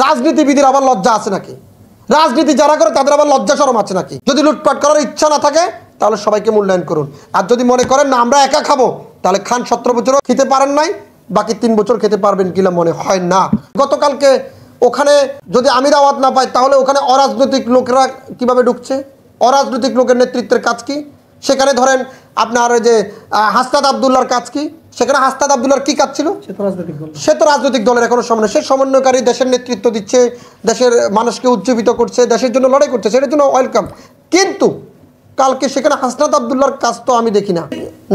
রাজনীতিবিদের আবার লজ্জা আছে নাকি? রাজনীতি যারা করে তাদের আবার লজ্জা শরম আছে নাকি? যদি লুটপাট করার ইচ্ছা না থাকে তাহলে সবাইকে মূল্যায়ন করুন। আর যদি মনে করেন না আমরা একা খাবো, তাহলে খান 17 বছরও খেতে পারেন নাই, বাকি 3 বছর খেতে পারবেন কিনা মনে হয় না। গতকালকে ওখানে যদি আমি দাওয়াত না পাই তাহলে ওখানে অরাজনৈতিক লোকেরা কিভাবে ঢুকছে? অরাজনৈতিক লোকের নেতৃত্বের কাজ কি? সেখানে ধরেন আপনার যে হাসনাত আবদুল্লাহর কাজ কি? সেখানে হাসনাত আবদুল্লাহর কি কাজ ছিল? সে তো রাজনৈতিক দলের এখনো সমন্বয়, সে সমন্বয়কারী, দেশের নেতৃত্ব দিচ্ছে, দেশের মানুষকে উজ্জীবিত করছে, দেশের জন্য লড়াই করছে, সেটার জন্য ওয়েলকাম। কিন্তু কালকে সেখানে হাসনাত আবদুল্লাহর কাজ তো আমি দেখি না।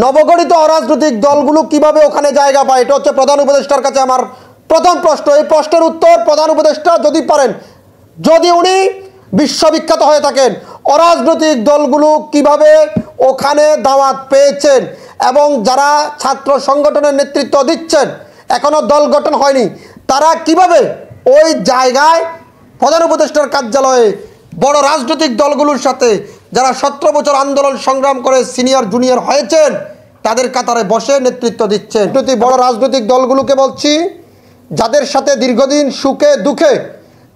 নবগঠিত অরাজনৈতিক দলগুলো কিভাবে ওখানে জায়গা পায়, এটা হচ্ছে প্রধান উপদেষ্টার কাছে আমার প্রথম প্রশ্ন। এই প্রশ্নের উত্তর প্রধান উপদেষ্টা যদি পারেন, যদি উনি বিশ্ববিখ্যাত হয়ে থাকেন, অরাজনৈতিক দলগুলো কিভাবে ওখানে দাওয়াত পেয়েছেন এবং যারা ছাত্র সংগঠনের নেতৃত্ব দিচ্ছেন, এখনো দল গঠন হয়নি, তারা কিভাবে ওই জায়গায় প্রধান উপদেষ্টার কার্যালয়ে বড় রাজনৈতিক দলগুলোর সাথে যারা 17 বছর আন্দোলন সংগ্রাম করে সিনিয়র জুনিয়র হয়েছেন তাদের কাতারে বসে নেতৃত্ব দিচ্ছেন। বড় রাজনৈতিক দলগুলোকে বলছি, যাদের সাথে দীর্ঘদিন সুখে দুঃখে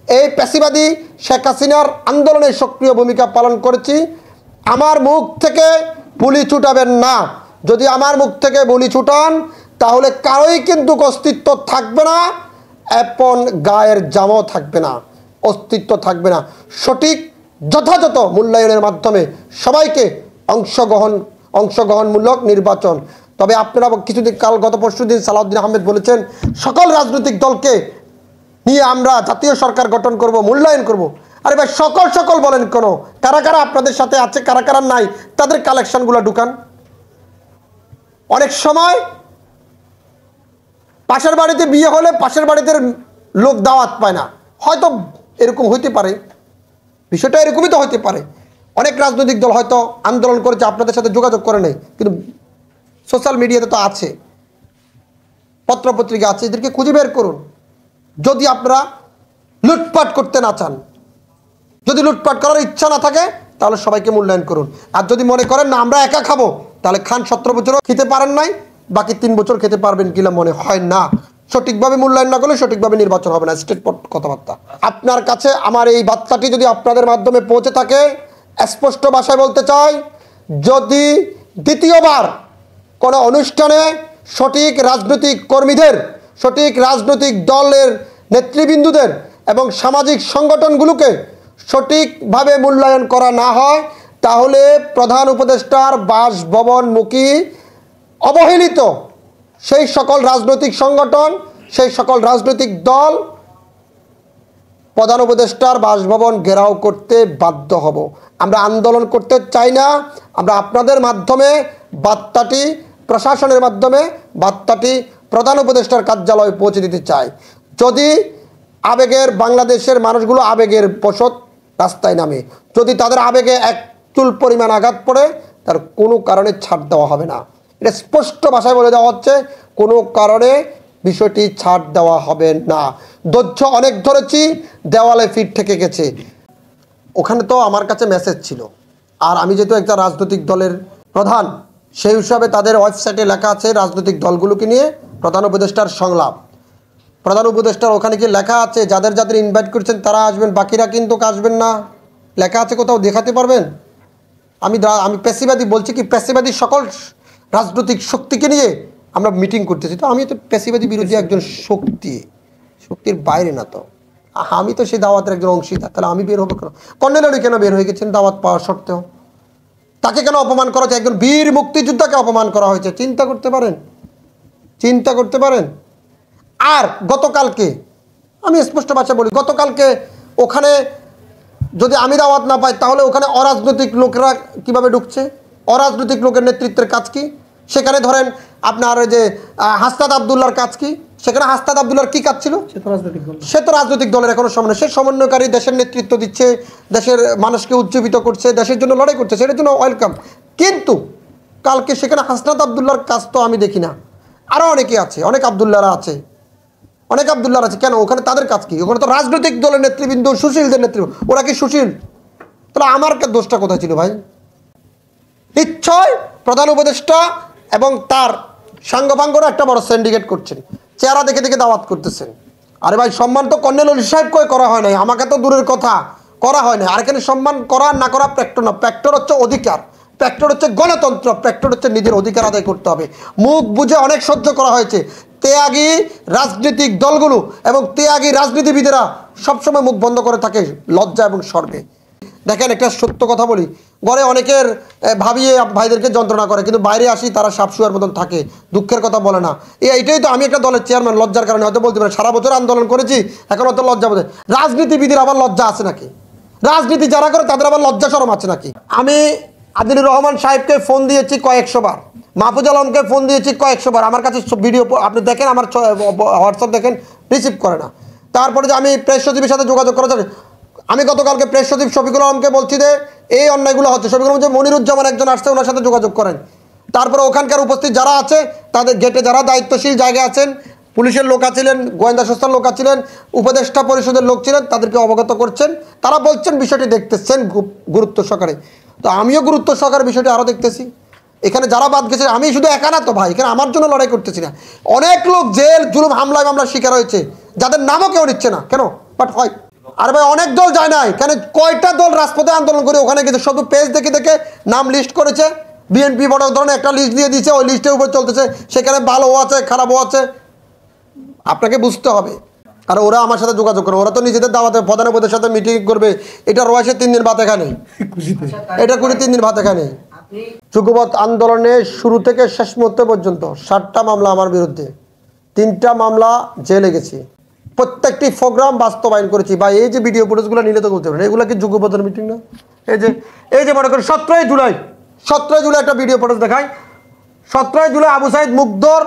এই পেশিবাদী শেখ হাসিনার আন্দোলনে সক্রিয় ভূমিকা পালন করেছি, আমার মুখ থেকে বুলি ছুটাবেন না। যদি আমার মুখ থেকে বুলি ছুটান তাহলে কারোই কিন্তু অস্তিত্ব থাকবে না, আপন গায়ের জামও থাকবে না, অস্তিত্ব থাকবে না। সঠিক যথাযথ মূল্যায়নের মাধ্যমে সবাইকে অংশগ্রহণমূলক নির্বাচন। তবে আপনারা কিছুদিন গত পরশুদিন সালাউদ্দিন আহমেদ বলেছেন সকল রাজনৈতিক দলকে নিয়ে আমরা জাতীয় সরকার গঠন করব, মূল্যায়ন করব। আরে ভাই, সকল বলেন কেন? কারা কারা আপনাদের সাথে আছে, কারা কারা নাই, তাদের কালেকশনগুলো ঢুকান। অনেক সময় পাশের বাড়িতে বিয়ে হলে পাশের বাড়িতে লোক দাওয়াত পায় না, হয়তো এরকম হইতে পারে, বিষয়টা এরকমই তো হইতে পারে। অনেক রাজনৈতিক দল হয়তো আন্দোলন করেছে, আপনাদের সাথে যোগাযোগ করে নেই, কিন্তু সোশ্যাল মিডিয়াতে তো আছে, পত্রপত্রিকা আছে, এদেরকে খুঁজে বের করুন। যদি আপনারা লুটপাট করতে না চান, যদি লুটপাট করার ইচ্ছা না থাকে তাহলে সবাইকে মূল্যায়ন করুন। আর যদি মনে করেন না আমরা একা খাবো, তাহলে খান 17 বছরও খেতে পারেন নাই, বাকি 3 বছর খেতে পারবেন কিনা মনে হয় না। সঠিকভাবে মূল্যায়ন না করলে সঠিকভাবে নির্বাচন হবে না। স্টেট কথাবার্তা। আপনার কাছে আমার এই বার্তাটি যদি আপনাদের মাধ্যমে পৌঁছে থাকে, স্পষ্ট ভাষায় বলতে চাই, যদি দ্বিতীয়বার কোনো অনুষ্ঠানে সঠিক রাজনৈতিক কর্মীদের, সঠিক রাজনৈতিক দলের নেতৃবৃন্দদের এবং সামাজিক সংগঠনগুলোকে সঠিকভাবে মূল্যায়ন করা না হয়, তাহলে প্রধান উপদেষ্টার বাসভবনমুখী অবহেলিত সেই সকল রাজনৈতিক সংগঠন, সেই সকল রাজনৈতিক দল প্রধান উপদেষ্টার বাসভবন ঘেরাও করতে বাধ্য হব। আমরা আন্দোলন করতে চাই না, আমরা আপনাদের মাধ্যমে বার্তাটি, প্রশাসনের মাধ্যমে বার্তাটি প্রধান উপদেষ্টার কার্যালয়ে পৌঁছে দিতে চাই। যদি আবেগের, বাংলাদেশের মানুষগুলো আবেগের বশত রাস্তায় নামে, যদি তাদের আবেগে এক চুল পরিমাণ আঘাত পড়ে, তার কোনো কারণে ছাড় দেওয়া হবে না। এটা স্পষ্ট ভাষায় বলে দেওয়া হচ্ছে, কোনো কারণে বিষয়টি ছাড় দেওয়া হবে না। ধৈর্য অনেক ধরেছি, দেওয়ালে ফিট থেকে গেছে। ওখানে তো আমার কাছে মেসেজ ছিল, আর আমি যেহেতু একটা রাজনৈতিক দলের প্রধান, সেই হিসাবে তাদের ওয়েবসাইটে লেখা আছে রাজনৈতিক দলগুলোকে নিয়ে প্রধান উপদেষ্টার সংলাপ। প্রধান উপদেষ্টার ওখানে কি লেখা আছে যাদের যাদের ইনভাইট করছেন তারা আসবেন, বাকিরা কিন্তু আসবেন না, লেখা আছে? কোথাও দেখাতে পারবেন? আমি পেশিবাদী বলছি কি, পেশিবাদী সকল রাজনৈতিক শক্তিকে নিয়ে আমরা মিটিং করতেছি। তো আমি তো পেশিবাদী বিরোধী একজন শক্তির বাইরে না, তো আমি তো সেই দাওয়াতের একজন অংশীদার, তাহলে আমি বের হবো কেন? কর্নেল আলী কেন বের হয়ে গেছেন দাওয়াত পাওয়ার সত্ত্বেও? তাকে কেন অপমান করা হয়েছে? একজন বীর মুক্তিযোদ্ধাকে অপমান করা হয়েছে। চিন্তা করতে পারেন? চিন্তা করতে পারেন? আর গতকালকে আমি স্পষ্ট ভাষা বলি, গতকালকে ওখানে যদি আমি দাওয়াত না পাই তাহলে ওখানে অরাজনৈতিক লোকেরা কিভাবে ঢুকছে? অরাজনৈতিক লোকের নেতৃত্বের কাজ কি? সেখানে ধরেন আপনার যে হাসনাত আবদুল্লাহর কাজ কি? সেখানে হাসনাত আবদুল্লাহর কি কাজ ছিল? সে তো রাজনৈতিক দলের এখনো সমন্বয়, সে সমন্বয়কারী, দেশের নেতৃত্ব দিচ্ছে, দেশের মানুষকে উজ্জীবিত করছে, দেশের জন্য লড়াই করছে, সেটার জন্য ওয়েলকাম। কিন্তু কালকে সেখানে হাসনাত আবদুল্লাহর কাজ তো আমি দেখি না। আরও অনেকে আছে, অনেক আবদুল্লাহরা আছে, অনেক আবদুল্লাহর আছে। কেন? ওখানে তাদের কাজ কি? ওখানে তো রাজনৈতিক দলের নেতৃবৃন্দ, সুশীলদের নেতৃবৃন্দ, ওরা কি সুশীল? তাহলে আমার দোষটা কোথায় ছিল ভাই? নিশ্চয় প্রধান উপদেষ্টা এবং তার সাঙ্গপাঙ্গরা একটা বড় সিন্ডিকেট করছেন, চেহারা দেখে দেখে দাওয়াত করতেছেন। আরে ভাই সম্মান তো কর্নেল অলি সাহেবকে করা হয় নাই, আমাকে তো দূরের কথা করা হয় না। আর এখানে সম্মান করা না করা প্র্যাক্টর না, প্র্যাক্টর হচ্ছে অধিকার, প্র্যাক্টর হচ্ছে গণতন্ত্র, প্র্যাক্টর হচ্ছে নিজের অধিকার আদায় করতে হবে। মুখ বুঝে অনেক সহ্য করা হয়েছে। ত্যাগী রাজনৈতিক দলগুলো এবং ত্যাগী রাজনীতিবিদেরা সবসময় মুখ বন্ধ করে থাকে লজ্জা এবং শর্মে। দেখেন একটা সত্য কথা বলি, ঘরে অনেকের ভাবিয়ে ভাইদেরকে যন্ত্রণা করে, কিন্তু বাইরে আসি তারা সাপশুয়ার মতন থাকে, দুঃখের কথা বলে না। এইটাই তো আমি একটা দলের চেয়ারম্যান, লজ্জার কারণে হয়তো বলতে পারি সারা বছর আন্দোলন করেছি, এখন হয়তো লজ্জা বোধ। রাজনীতিবিদের আবার লজ্জা আছে নাকি? রাজনীতি যারা করে তাদের আবার লজ্জা শরম আছে নাকি? আমি আদিলুর রহমান সাহেবকে ফোন দিয়েছি কয়েকশো বার, মাহফুজ আলমকে ফোন দিয়েছি কয়েকশো বার, আমার কাছে ভিডিও আপনি দেখেন, আমার হোয়াটসঅ্যাপ দেখেন, রিসিভ করে না। তারপরে যে আমি প্রেস সচিবের সাথে যোগাযোগ করা যায়, আমি গতকালকে প্রেস সচিব শফিকুল আলমকে বলছি যে এই অন্যায়গুলো হচ্ছে, শফিকুল আলম যে মনিরুজ্জামান একজন আসছে, ওনার সাথে যোগাযোগ করেন। তারপরে ওখানকার উপস্থিত যারা আছে তাদের গেটে যারা দায়িত্বশীল জায়গায় আছেন, পুলিশের লোক আছিলেন, গোয়েন্দা সংস্থার লোক আছিলেন, উপদেষ্টা পরিষদের লোক ছিলেন, তাদেরকে অবগত করছেন। তারা বলছেন বিষয়টি দেখতেছেন গুরুত্ব সহকারে। তো আমিও গুরুত্ব সহকারে বিষয়টি আরও দেখতেছি। এখানে যারা বাদ গেছে, আমি শুধু একা না তো ভাই, এখানে আমার জন্য লড়াই করতেছি না, অনেক লোক জেল জুলুম হামলায় মামলার শিকার হয়েছে, যাদের নামও কেউ নিচ্ছে না কেন, বাট হয়। আর ভাই অনেক দল যায় নাই, কেন কয়টা দল রাজপথে আন্দোলন করে ওখানে গেছে, শুধু পেজ দেখে দেখে নাম লিস্ট করেছে, বিএনপি বড় ধরনের একটা লিস্ট দিয়ে দিয়েছে, ওই লিস্টের উপর চলতেছে, সেখানে ভালোও আছে খারাপও আছে, আপনাকে বুঝতে হবে। আর ওরা আমার সাথে যোগাযোগ করে, ওরা তো নিজেদের দাওয়াতে প্রধান উপদের সাথে মিটিং করবে, এটা রয়েছে 3 দিন ভাত এখানে, এটা করে 3 দিন ভাত এখানে। যুগপৎ আন্দোলনের শুরু থেকে শেষ মুহূর্ত পর্যন্ত 7টা মামলা আমার বিরুদ্ধে, 3টা মামলা জেলে গেছি, প্রত্যেকটি প্রোগ্রাম বাস্তবায়ন করেছি। বা এই যে ভিডিও ফুটেজগুলো নিলে তো বলতে পারেন এগুলো কি যুগপথের মিটিং না? এই যে মনে করেন 17 জুলাই একটা ভিডিও ফুটেজ দেখায়, 17 জুলাই আবু সাইদ মুগ্ধর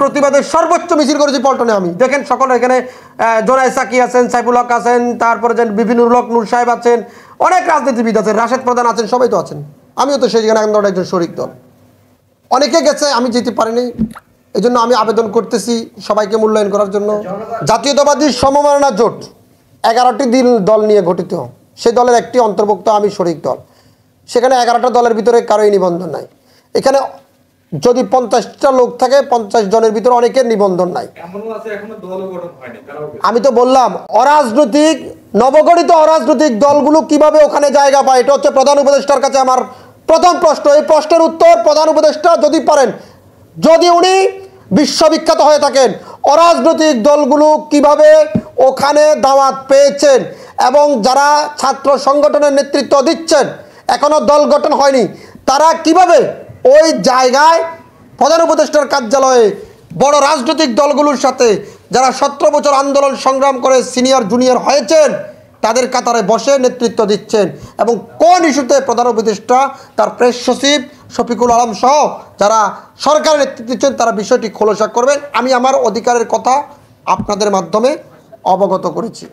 প্রতিবাদের সর্বোচ্চ মিছিল করেছি পল্টনে আমি। দেখেন সকলে এখানে জোনাই সাকি আছেন, সাইফুল হক আছেন, তারপরে যেন বিভিন্নুর হক নূর সাহেব আছেন, অনেক রাজনীতিবিদ আছেন, রাশেদ প্রধান আছেন, সবাই তো আছেন। আমিও তো সেইখানে আন্দোলনের একজন শরিক দল, অনেকে গেছে, আমি যেতে পারিনি। এই জন্য আমি আবেদন করতেছি সবাইকে মূল্যায়ন করার জন্য। জাতীয়তাবাদী সমমনা জোট 11টি দল নিয়ে গঠিত, সেই দলের একটি অন্তর্ভুক্ত আমি শরিক দল। সেখানে 11টা দলের ভিতরে কারোই নিবন্ধন নাই। এখানে যদি 50টা লোক থাকে, 50 জনের ভিতরে অনেকের নিবন্ধন নাই। আমি তো বললাম অরাজনৈতিক নবগঠিত অরাজনৈতিক দলগুলো কিভাবে ওখানে জায়গা পায়, এটা হচ্ছে প্রধান উপদেষ্টার কাছে আমার প্রথম প্রশ্ন। এই প্রশ্নের উত্তর প্রধান উপদেষ্টা যদি পারেন, যদি উনি বিশ্ববিখ্যাত হয়ে থাকেন, অরাজনৈতিক দলগুলো কিভাবে ওখানে দাওয়াত পেয়েছেন এবং যারা ছাত্র সংগঠনের নেতৃত্ব দিচ্ছেন, এখনো দল গঠন হয়নি, তারা কিভাবে ওই জায়গায় প্রধান উপদেষ্টার কার্যালয়ে বড় রাজনৈতিক দলগুলোর সাথে যারা 17 বছর আন্দোলন সংগ্রাম করে সিনিয়র জুনিয়র হয়েছেন তাদের কাতারে বসে নেতৃত্ব দিচ্ছেন, এবং কোন ইস্যুতে প্রধান উপদেষ্টা তার প্রেস সচিব শফিকুল আলম সহ যারা সরকারের নেতৃত্ব দিচ্ছেন তারা বিষয়টি খোলসা করবেন। আমি আমার অধিকারের কথা আপনাদের মাধ্যমে অবগত করেছি।